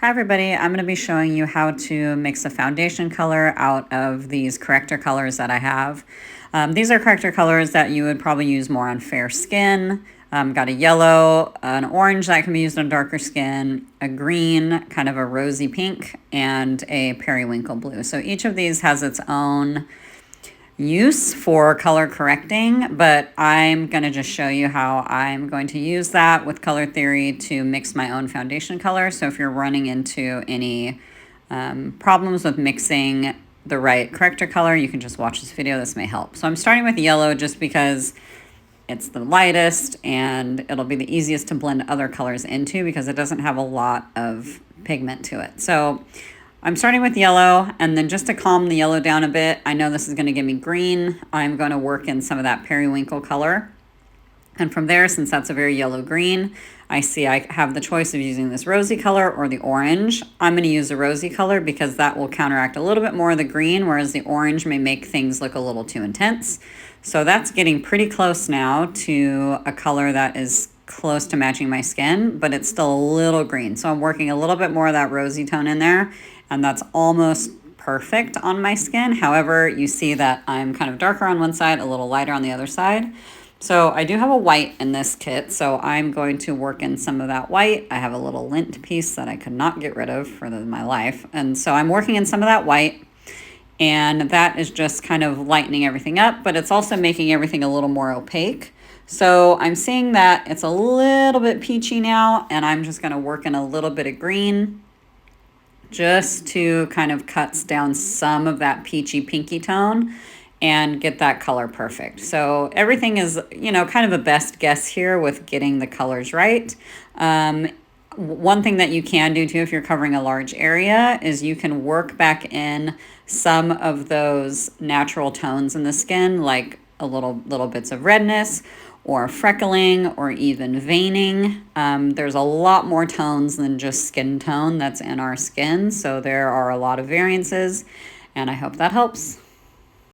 Hi everybody, I'm going to be showing you how to mix a foundation color out of these corrector colors that I have. These are corrector colors that you would probably use more on fair skin. Got a yellow, an orange that can be used on darker skin, a green, kind of a rosy pink, and a periwinkle blue. So each of these has its own use for color correcting, but I'm going to just show you how I'm going to use that with color theory to mix my own foundation color. So if you're running into any problems with mixing the right corrector color, you can just watch this video. This may help. So I'm starting with yellow just because it's the lightest and it'll be the easiest to blend other colors into because it doesn't have a lot of pigment to it. So I'm starting with yellow, and then just to calm the yellow down a bit, I know this is going to give me green. I'm going to work in some of that periwinkle color. And from there, since that's a very yellow green, I see I have the choice of using this rosy color or the orange. I'm going to use the rosy color because that will counteract a little bit more of the green, whereas the orange may make things look a little too intense. So that's getting pretty close now to a color that is close to matching my skin, but it's still a little green. So I'm working a little bit more of that rosy tone in there, and that's almost perfect on my skin. However, you see that I'm kind of darker on one side, a little lighter on the other side. So I do have a white in this kit, so I'm going to work in some of that white. I have a little lint piece that I could not get rid of for my life. And so I'm working in some of that white, and that is just kind of lightening everything up, but it's also making everything a little more opaque. So I'm seeing that it's a little bit peachy now, and I'm just going to work in a little bit of green just to kind of cuts down some of that peachy pinky tone and get that color perfect. So everything is, kind of a best guess here with getting the colors right. One thing that you can do too if you're covering a large area is you can work back in some of those natural tones in the skin, like a little bits of redness or freckling or even veining. There's a lot more tones than just skin tone that's in our skin, so there are a lot of variances, and I hope that helps.